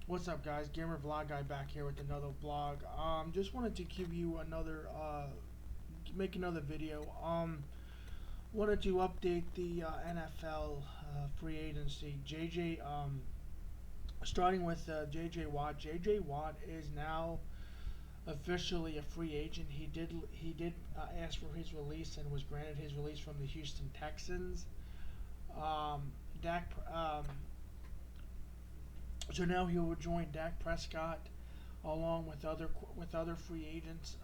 What's up, guys? Gamer Vlog Guy back here with another vlog. Just wanted to give you another, make another video. Wanted to update the NFL free agency. Starting with JJ Watt. JJ Watt is now officially a free agent. He did ask for his release and was granted his release from the Houston Texans. Dak. So now he will join Dak Prescott along with other free agents.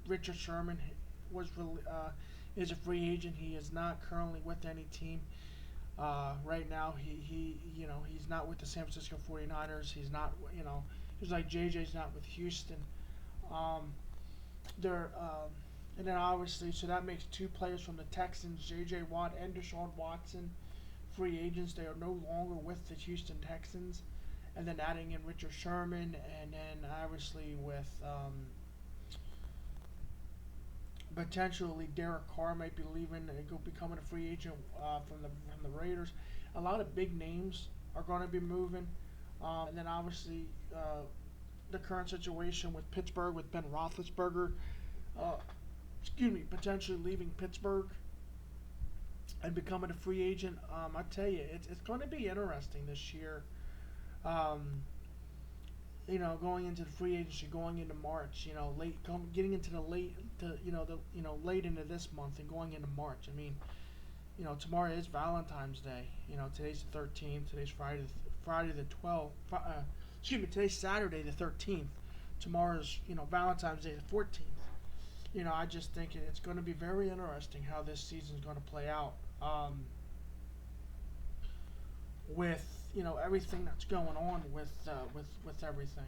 Richard Sherman was is a free agent. He is not currently with any team. Right now, he's not with the San Francisco 49ers. He's not, just like JJ's not with Houston. Um, they're and then obviously, so that makes two players from the Texans, J.J. Watt and Deshaun Watson, free agents. They are no longer with the Houston Texans. And then adding in Richard Sherman, and then obviously with potentially Derek Carr might be leaving and go becoming a free agent from the Raiders. A lot of big names are going to be moving, and then obviously the current situation with Pittsburgh with Ben Roethlisberger, uh, potentially leaving Pittsburgh and becoming a free agent. I tell you, it's going to be interesting this year. Um, going into the free agency, going into March, getting into the late, late into this month and going into March. I mean, tomorrow is Valentine's Day. Today's the 13th. Today's Friday the 12th. Today's Saturday the 13th. Tomorrow's, Valentine's Day the 14th. I just think it's going to be very interesting how this season's going to play out. With everything that's going on with everything.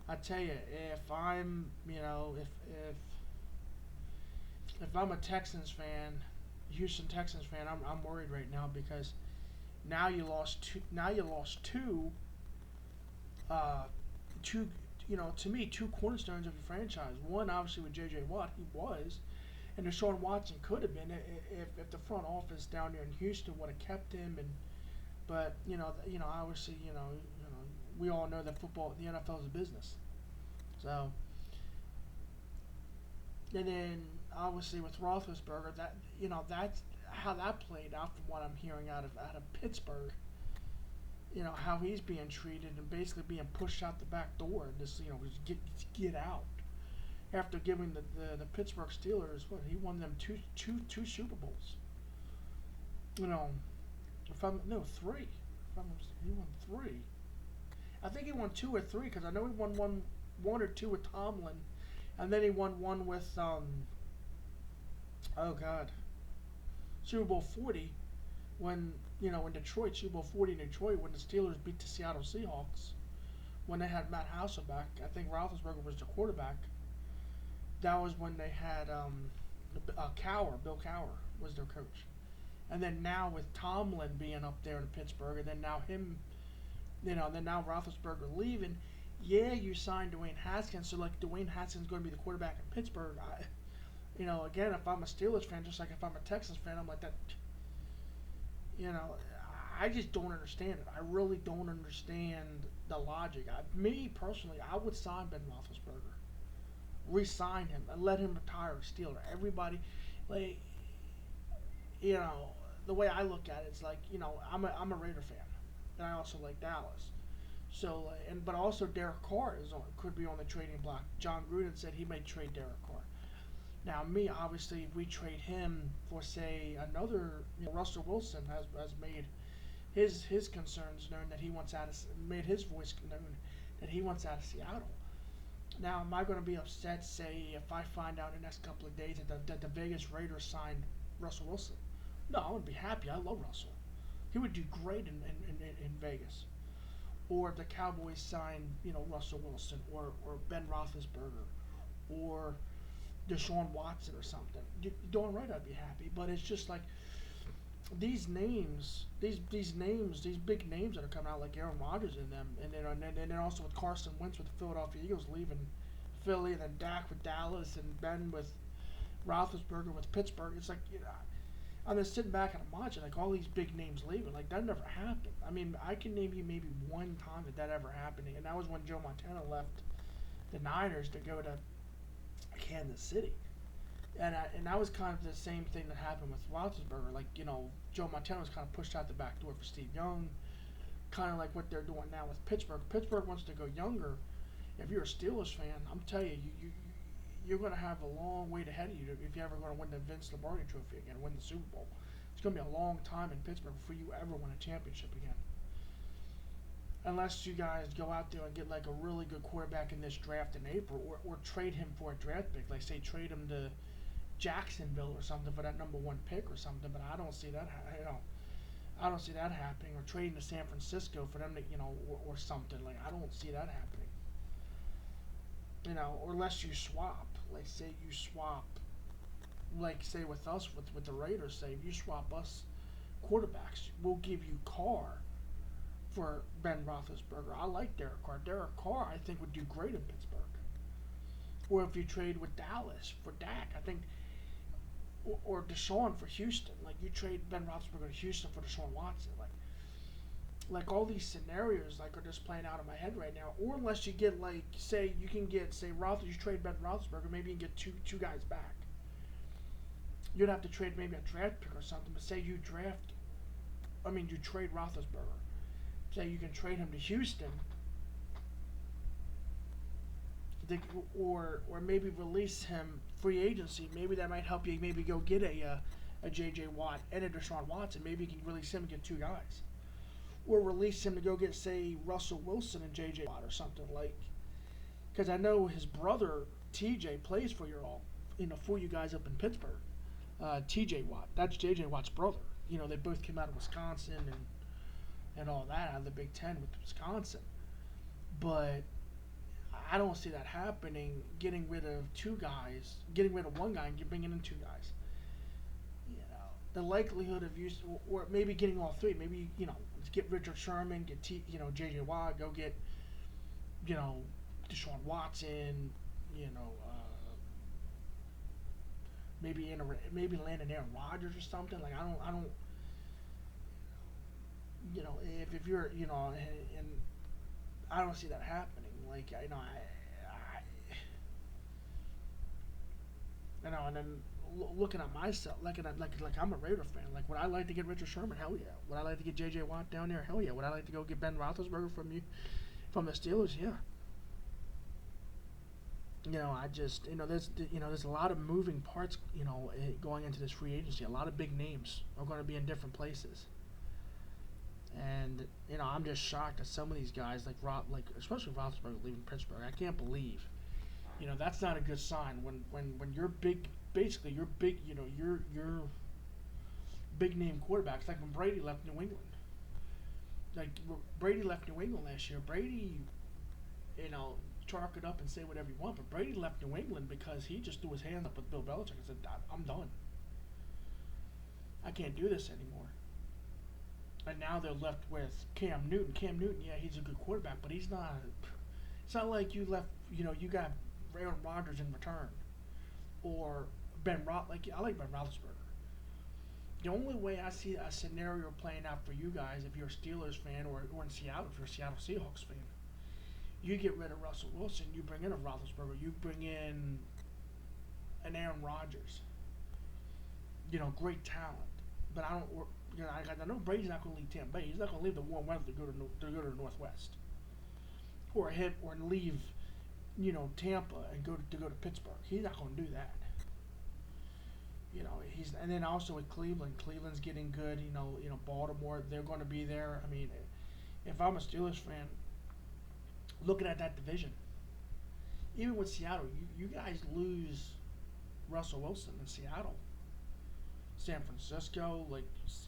I tell you, if I'm if I'm a Texans fan, Houston Texans fan, I'm worried right now because now you lost two. Now you lost uh, two. To me, two cornerstones of your franchise. One, obviously, with J.J. Watt, he was, and Deshaun Watson could have been if the front office down there in Houston would have kept him. And but obviously, we all know that the NFL is a business. So, and then obviously with Roethlisberger, that's how that played out from what I'm hearing out of Pittsburgh. How he's being treated and basically being pushed out the back door and just get out after giving the Pittsburgh Steelers what he won them two Super Bowls. You know, if I'm no three. If I'm, he won three. I think he won two or three because I know he won one or two with Tomlin, and then he won one with oh God, Super Bowl 40 when in Detroit, Super Bowl 40 in Detroit when the Steelers beat the Seattle Seahawks when they had Matt Hasselbeck. I think Roethlisberger was the quarterback. That was when they had Bill Cowher was their coach. And then now with Tomlin being up there in Pittsburgh, and then now him, then now Roethlisberger leaving. Yeah, you signed Dwayne Haskins, so like Dwayne Haskins going to be the quarterback in Pittsburgh. Again, if I'm a Steelers fan, just like if I'm a Texans fan, I'm like that. You know, I just don't understand it. I really don't understand the logic. Me personally, I would sign Ben Roethlisberger, re-sign him, and let him retire a Steeler. Everybody, like, you know, the way I look at it, it's like I'm a Raider fan, and I also like Dallas. So but also Derek Carr could be on the trading block. John Gruden said he may trade Derek Carr. Now, me, obviously, if we trade him for, say, another, Russell Wilson has made his concerns known that he wants made his voice known that he wants out of Seattle. Now, am I going to be upset, say, if I find out in the next couple of days that the Vegas Raiders signed Russell Wilson? No, I would be happy. I love Russell. He would do great in Vegas. Or if the Cowboys signed, Russell Wilson or Ben Roethlisberger or Deshaun Watson or something. Darn right, I'd be happy. But it's just like these names, these names, these big names that are coming out, like Aaron Rodgers in them, and then also with Carson Wentz with the Philadelphia Eagles leaving Philly, and then Dak with Dallas, and Ben with Roethlisberger with Pittsburgh. It's like I'm just sitting back and I'm watching like all these big names leaving. Like that never happened. I mean, I can name you maybe one time that ever happened, and that was when Joe Montana left the Niners to go to Kansas City. And that was kind of the same thing that happened with Roethlisberger. Like Joe Montana was kind of pushed out the back door for Steve Young, kind of like what they're doing now with Pittsburgh. Pittsburgh wants to go younger. If you're a Steelers fan, I'm telling you, you're going to have a long wait ahead of you if you're ever going to win the Vince Lombardi Trophy again, win the Super Bowl. It's going to be a long time in Pittsburgh before you ever win a championship again. Unless you guys go out there and get like a really good quarterback in this draft in April, or trade him for a draft pick. Like say trade him to Jacksonville or something for that #1 pick or something. But I don't see that. I don't see that happening. Or trading to San Francisco for them to or something. Like I don't see that happening. Or unless you swap. Like say you swap. Like say with us with the Raiders, say if you swap us quarterbacks, we'll give you Carr for Ben Roethlisberger. I like Derek Carr. Derek Carr, I think, would do great in Pittsburgh. Or if you trade with Dallas for Dak, I think, or Deshaun for Houston. Like you trade Ben Roethlisberger to Houston for Deshaun Watson. Like all these scenarios like are just playing out in my head right now. Or unless you get like say you can get you trade Ben Roethlisberger, maybe you can get two guys back. You'd have to trade maybe a draft pick or something. But say you trade Roethlisberger. Say you can trade him to Houston, or maybe release him free agency. Maybe that might help you. Maybe go get a J.J. Watt and a Deshaun Watson. Maybe you can release him and get two guys, or release him to go get say Russell Wilson and J.J. Watt or something like. Because I know his brother T.J. plays for for you guys up in Pittsburgh. T.J. Watt, that's J.J. Watt's brother. They both came out of Wisconsin and all that out of the Big Ten with Wisconsin. But I don't see that happening, getting rid of one guy and bringing in two guys. The likelihood of use, or maybe getting all three. Maybe, get Richard Sherman, get J.J. Watt, go get, Deshaun Watson, maybe land an Aaron Rodgers or something. Like, I don't, if you're, and I don't see that happening. Like, and then looking at myself, like I'm a Raider fan. Like, would I like to get Richard Sherman? Hell yeah. Would I like to get J.J. Watt down there? Hell yeah. Would I like to go get Ben Roethlisberger from the Steelers? Yeah. I just, there's a lot of moving parts, going into this free agency. A lot of big names are going to be in different places. And, I'm just shocked at some of these guys, especially Roethlisberger leaving Pittsburgh. I can't believe, that's not a good sign when you're big, basically you're big, you're big name quarterbacks. Like when Brady left New England. Like Brady left New England last year. Brady, chalk it up and say whatever you want, but Brady left New England because he just threw his hands up with Bill Belichick and said, I'm done. I can't do this anymore. And now they're left with Cam Newton. Cam Newton, yeah, he's a good quarterback, but he's not. It's not like you left. You got Aaron Rodgers in return, or I like Ben Roethlisberger. The only way I see a scenario playing out for you guys, if you're a Steelers fan, or in Seattle, if you're a Seattle Seahawks fan, you get rid of Russell Wilson. You bring in a Roethlisberger. You bring in an Aaron Rodgers. Great talent, but I don't. I know Brady's not going to leave Tampa Bay. He's not going to leave the warm weather to go to the Northwest, or leave, Tampa and go to Pittsburgh. He's not going to do that. And then also with Cleveland. Cleveland's getting good. Baltimore, they're going to be there. I mean, if I'm a Steelers fan, looking at that division, even with Seattle, you guys lose Russell Wilson in Seattle. San Francisco,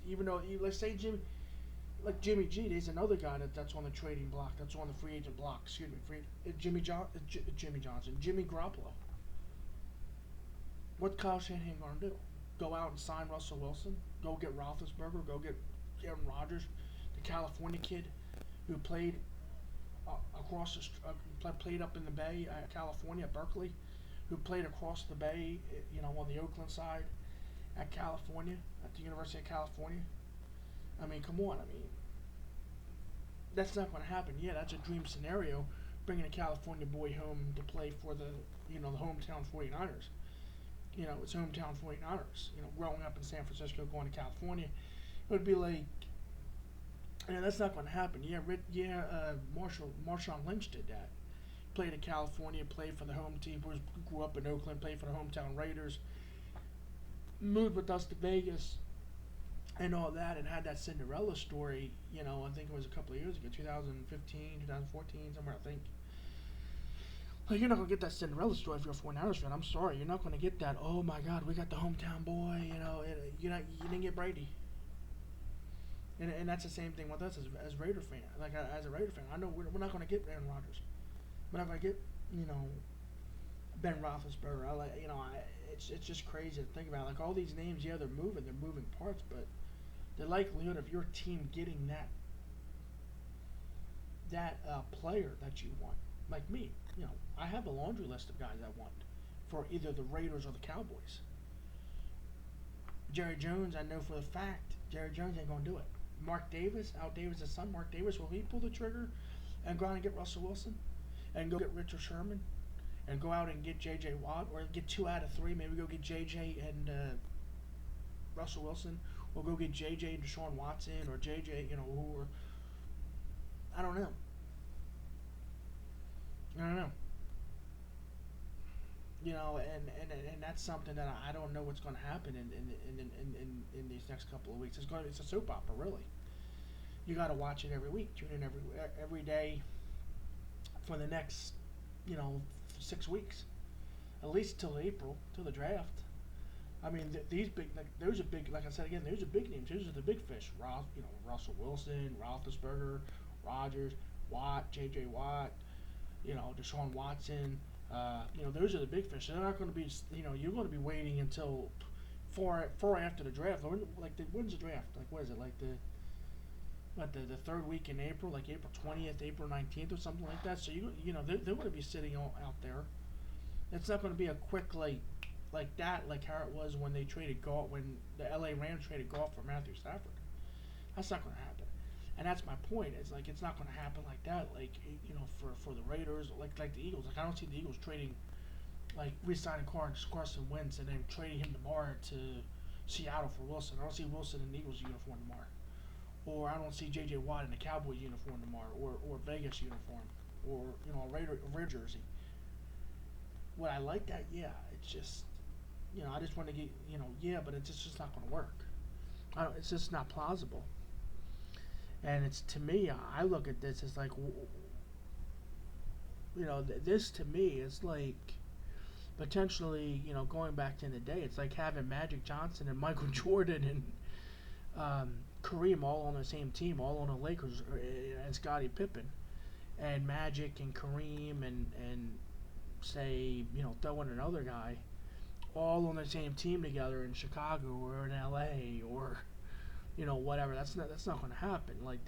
even though, let's say Jimmy G, there's another guy that's on the trading block, that's on the free agent block, Jimmy Garoppolo. What's Kyle Shanahan going to do? Go out and sign Russell Wilson? Go get Roethlisberger? Go get Aaron Rodgers, the California kid who played played up in the Bay, California, Berkeley, who played across the Bay, on the Oakland side, at California, at the University of California. I mean, come on. I mean, that's not going to happen. Yeah, that's a dream scenario, bringing a California boy home to play for the hometown 49ers. It's hometown 49ers. Growing up in San Francisco, going to California, it would be like, that's not going to happen. Marshawn Lynch did that. Played in California, played for the home team, grew up in Oakland, played for the hometown Raiders, moved with us to Vegas, and all that, and had that Cinderella story. I think it was a couple of years ago, 2015, 2014, somewhere. I think. Like, you're not gonna get that Cinderella story if you're a 49ers fan. I'm sorry, you're not gonna get that. Oh my God, we got the hometown boy. You didn't get Brady. And that's the same thing with us as Raider fan. Like, as a Raider fan, I know we're not gonna get Aaron Rodgers. We're not gonna get Ben Roethlisberger. It's just crazy to think about. Like, all these names, yeah, they're moving parts, but the likelihood of your team getting that player that you want, like me, I have a laundry list of guys I want for either the Raiders or the Cowboys. Jerry Jones, I know for the fact, Jerry Jones ain't gonna do it. Mark Davis, Al Davis' son, Mark Davis, will he pull the trigger and go out and get Russell Wilson and go get Richard Sherman and go out and get J.J. Watt, or get 2 out of 3, maybe go get J.J. and Russell Wilson, or go get J.J. and Deshaun Watson, or J.J., who are, I don't know. And that's something that I don't know what's going to happen in these next couple of weeks. It's a soap opera, really. You got to watch it every week, tune in every day for the next 6 weeks, at least till April, till the draft. I mean, these big, those are big. Like I said again, those are big names. Those are the big fish. Russell Wilson, Roethlisberger, Rodgers, Watt, J.J. Watt, Deshaun Watson. Those are the big fish. They're not going to be. You're going to be waiting until far after the draft. When's the draft? Like, what is it? Like the third week in April, like April 20th, April 19th, or something like that. So they're going to be sitting out there. It's not going to be a quick like that, like how it was when they traded Goff, when the LA Rams traded Goff for Matthew Stafford. That's not going to happen. And that's my point. It's like, it's not going to happen like that. Like, for the Raiders, like the Eagles. Like, I don't see the Eagles trading, like, re-signing Carson Wentz and then trading him tomorrow to Seattle for Wilson. I don't see Wilson in the Eagles uniform tomorrow. Or I don't see J.J. Watt in the Cowboys uniform tomorrow, or Vegas uniform, or a Raider jersey. Would I like that? Yeah. It's just, I just want to get, but it's just not going to work. It's just not plausible. And it's, to me, I look at this as like, this to me is like potentially, going back to the day, it's like having Magic Johnson and Michael Jordan and Kareem all on the same team, all on the Lakers, and Scottie Pippen, and Magic and Kareem and say, throw in another guy, all on the same team together in Chicago or in LA or whatever. That's not going to happen. Like,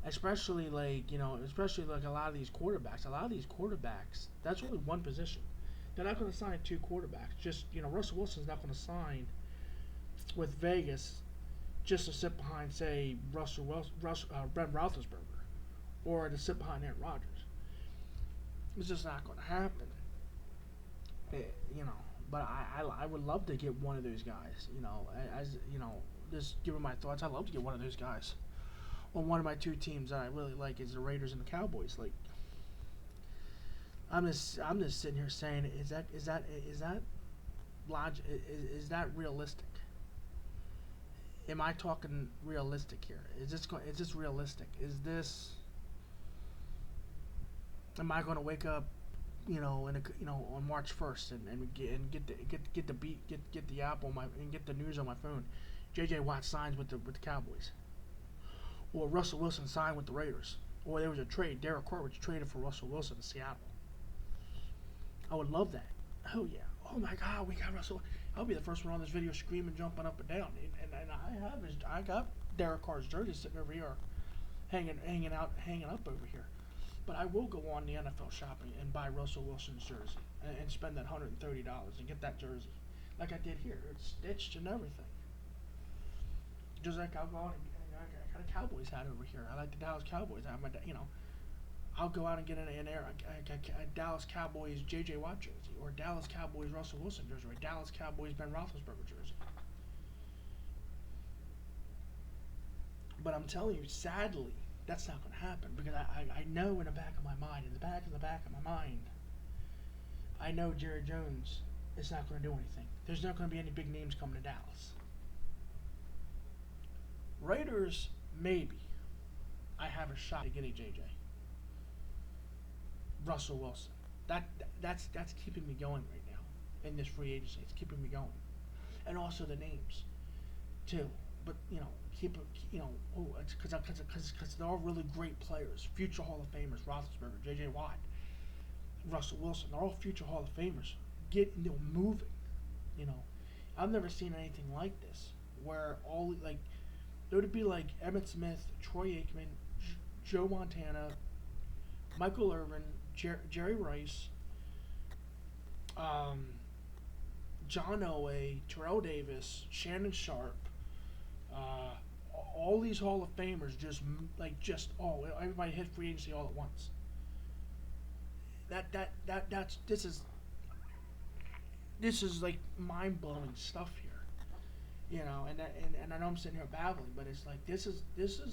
especially like a lot of these quarterbacks. A lot of these quarterbacks, that's only one position. They're not going to sign 2 quarterbacks. Just Russell Wilson's not going to sign with Vegas just to sit behind, say, Ben Roethlisberger, or to sit behind Aaron Rodgers. It's just not going to happen. But I would love to get one of those guys. Just giving my thoughts, I'd love to get one of those guys on one of my 2 teams that I really like, is the Raiders and the Cowboys. Like, I'm just sitting here saying, is that logic? Is that realistic? Am I talking realistic here? Is this realistic? Am I going to wake up, on March 1st and get the app on and get the news on my phone? J.J. Watt signs with the Cowboys, or Russell Wilson signed with the Raiders, or there was a trade. Derek Carr was traded for Russell Wilson to Seattle. I would love that. Oh yeah. Oh my God, we got Russell. I'll be the first one on this video screaming, jumping up and down. And I got Derek Carr's jersey sitting over here, hanging up over here. But I will go on the NFL shopping and buy Russell Wilson's jersey and spend that $130 and get that jersey. like I did here. It's stitched and everything. Just like I'll go out and I got a Cowboys hat over here. I like the Dallas Cowboys hat. I'll go out and get a Dallas Cowboys J.J. Watt jersey, or Dallas Cowboys Russell Wilson jersey, or Dallas Cowboys Ben Roethlisberger jersey. But I'm telling you, sadly, that's not going to happen, because I know in the back of my mind, I know Jerry Jones is not going to do anything. There's not going to be any big names coming to Dallas. Raiders, maybe. I have a shot to get a JJ. Russell Wilson. That's keeping me going right now in this free agency. It's keeping me going, and also the names, too. But it's because they're all really great players, future Hall of Famers. Roethlisberger, J.J. Watt, Russell Wilson. They're all future Hall of Famers. Moving. I've never seen anything like this, where it would be like Emmitt Smith, Troy Aikman, Joe Montana, Michael Irvin, Jerry Rice, John Elway, Terrell Davis, Shannon Sharp, all these Hall of Famers everybody hit free agency all at once. This is like mind blowing stuff here, and I know I'm sitting here babbling, but it's like this is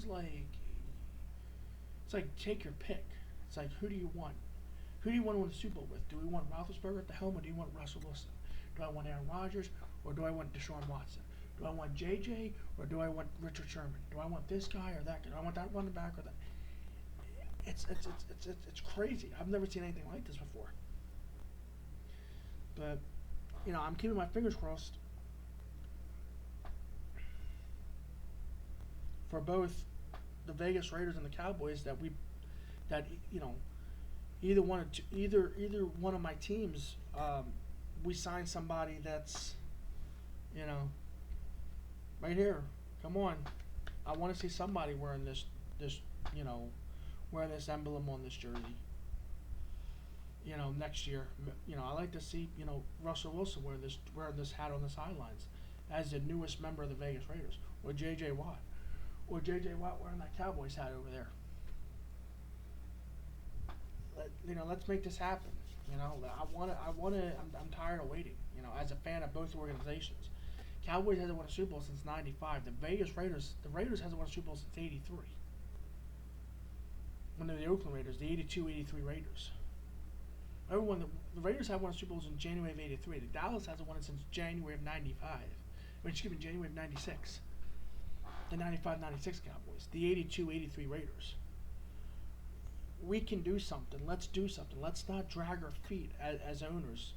like, it's like, take your pick. It's like, who do you want? Who do you want to win the Super Bowl with? Do we want Roethlisberger at the helm, or do you want Russell Wilson? Do I want Aaron Rodgers, or do I want Deshaun Watson? Do I want JJ, or do I want Richard Sherman? Do I want this guy or that guy? Do I want that running back or that? It's crazy. I've never seen anything like this before. But I'm keeping my fingers crossed for both the Vegas Raiders and the Cowboys that either one of my teams, we sign somebody that's right here. Come on, I want to see somebody wearing this wearing this emblem on this jersey. Next year, I like to see Russell Wilson wearing this hat on the sidelines as the newest member of the Vegas Raiders, or J.J. Watt, wearing that Cowboys hat over there. Let's make this happen. I'm tired of waiting. As a fan of both organizations, Cowboys hasn't won a Super Bowl since '95. The Raiders hasn't won a Super Bowl since '83. When they're the Oakland Raiders, the '82-'83 Raiders. The Raiders have won Super Bowls in January of '83. The Dallas hasn't won it since January of '95. January of '96. The '95-'96 Cowboys. The '82-'83 Raiders. We can do something. Let's do something. Let's not drag our feet as owners,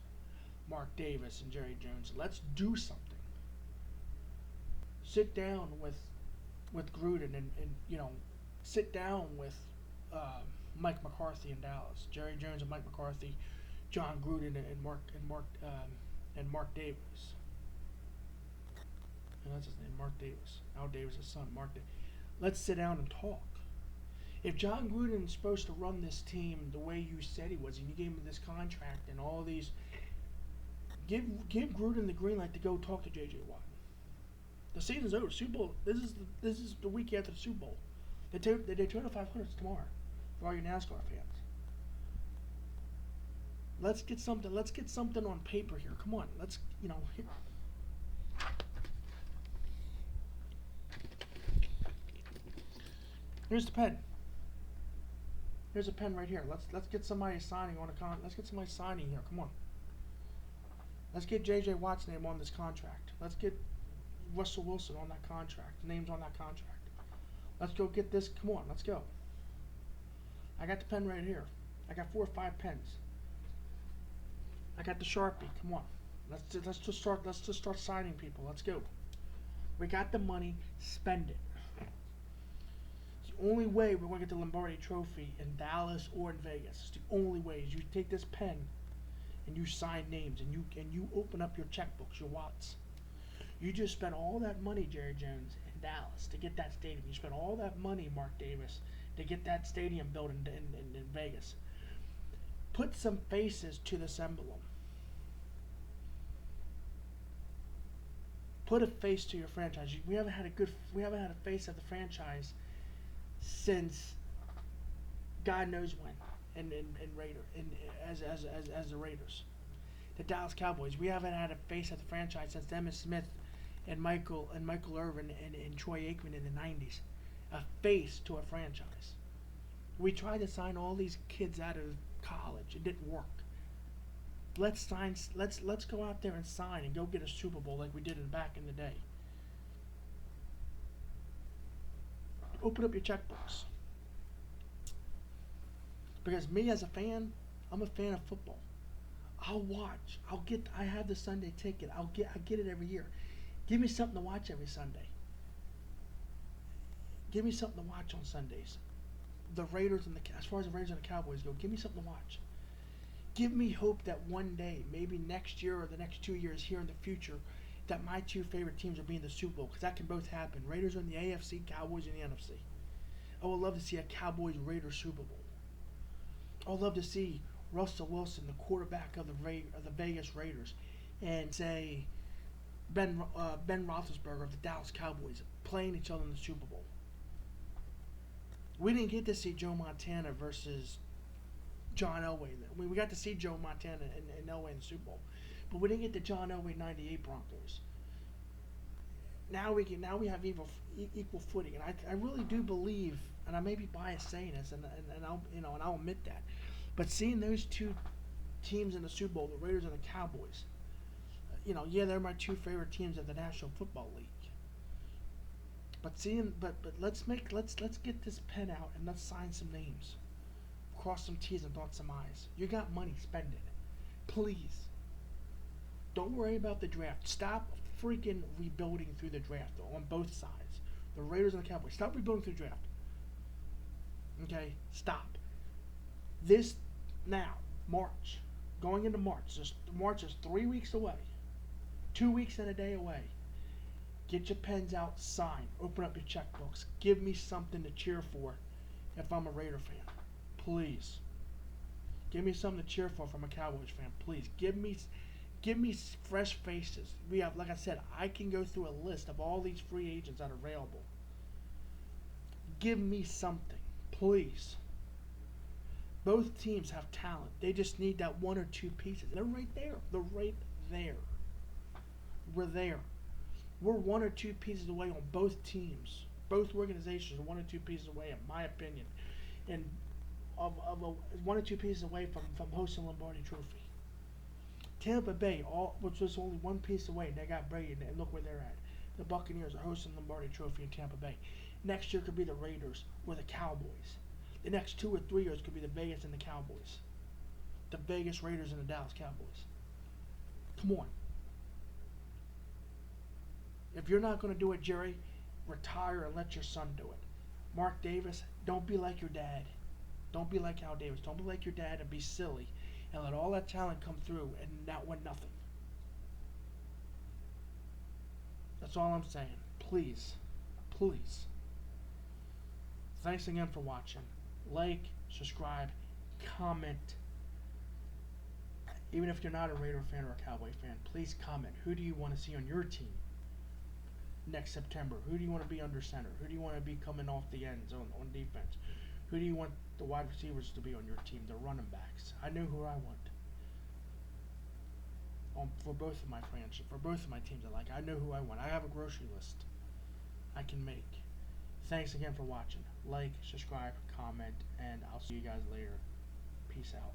Mark Davis and Jerry Jones. Let's do something. Sit down with Gruden and sit down with Mike McCarthy in Dallas, Jerry Jones and Mike McCarthy, John Gruden and Mark Davis. And that's his name, Mark Davis. Al Davis' son, Mark Davis. Let's sit down and talk. If John Gruden is supposed to run this team the way you said he was, and you gave him this contract and all these, give Gruden the green light to go talk to J.J. Watt. The season's over. Super Bowl. This is the week after the Super Bowl. The Daytona 500 tomorrow for all your NASCAR fans. Let's get something on paper here. Come on. Let's here. Here's the pen. Here's a pen right here. Let's get somebody signing on a let's get somebody signing here. Come on. Let's get J.J. Watt's name on this contract. Let's get Russell Wilson on that contract. Names on that contract. Let's go get this. Come on, let's go. I got the pen right here. I got 4 or 5 pens. I got the Sharpie. Come on. Let's just start signing people. Let's go. We got the money. Spend it. It's the only way we're going to get the Lombardi Trophy in Dallas or in Vegas. It's the only way. Is you take this pen and you sign names and you open up your checkbooks, your wallets. You just spent all that money, Jerry Jones, in Dallas to get that stadium. You spent all that money, Mark Davis, to get that stadium built in Vegas. Put some faces to this emblem. Put a face to your franchise. We haven't had a face of the franchise since God knows when. As the Raiders, the Dallas Cowboys. We haven't had a face of the franchise since Emmitt Smith and Michael Irvin and Troy Aikman in the '90s. A face to a franchise. We tried to sign all these kids out of college. It didn't work. Let's go out there and sign and go get a Super Bowl like we did back in the day. Open up your checkbooks. Because me as a fan, I'm a fan of football. I'll watch. I have the Sunday ticket. I get it every year. Give me something to watch every Sunday. Give me something to watch on Sundays. The Raiders as far as the Raiders and the Cowboys go, give me something to watch. Give me hope that one day, maybe next year or the next 2 years here in the future, that my two favorite teams will be in the Super Bowl, because that can both happen. Raiders are in the AFC, Cowboys in the NFC. I would love to see a Cowboys-Raiders Super Bowl. I would love to see Russell Wilson, the quarterback of the Vegas Raiders, and say Ben Roethlisberger of the Dallas Cowboys playing each other in the Super Bowl. We didn't get to see Joe Montana versus John Elway. We got to see Joe Montana and Elway in the Super Bowl, but we didn't get the John Elway '98 Broncos. Now we have equal footing, and I really do believe, and I may be biased saying this, and I'll admit that, but seeing those two teams in the Super Bowl, the Raiders and the Cowboys, they're my two favorite teams of the National Football League. But let's get this pen out and let's sign some names. Cross some T's and dot some I's. You got money, spend it. Please. Don't worry about the draft. Stop freaking rebuilding through the draft on both sides. The Raiders and the Cowboys. Stop rebuilding through the draft. Okay? Stop. This now, March. Going into March. March is 3 weeks away. 2 weeks and a day away. Get your pens out, sign. Open up your checkbooks. Give me something to cheer for if I'm a Raider fan. Please. Give me something to cheer for from a Cowboys fan. Please. Give me fresh faces. We have, like I said, I can go through a list of all these free agents that are available. Give me something. Please. Both teams have talent. They just need that one or two pieces. They're right there. They're right there. We're there. We're one or two pieces away on both teams. Both organizations are one or two pieces away, in my opinion, and of one or two pieces away from hosting Lombardi Trophy. Tampa Bay, which was only one piece away, and they got Brady, and look where they're at. The Buccaneers are hosting Lombardi Trophy in Tampa Bay. Next year could be the Raiders or the Cowboys. The next 2 or 3 years could be the Vegas and the Cowboys. The Vegas Raiders and the Dallas Cowboys. Come on. If you're not going to do it, Jerry, retire and let your son do it. Mark Davis, don't be like your dad. Don't be like Al Davis. Don't be like your dad and be silly and let all that talent come through and not win nothing. That's all I'm saying. Please. Please. Thanks again for watching. Like, subscribe, comment. Even if you're not a Raider fan or a Cowboy fan, please comment. Who do you want to see on your team next September? Who do you want to be under center? Who do you want to be coming off the ends on defense? Who do you want the wide receivers to be on your team, the running backs? I know who I want. For both of my franchises, for both of my teams I know who I want. I have a grocery list I can make. Thanks again for watching. Like, subscribe, comment, and I'll see you guys later. Peace out.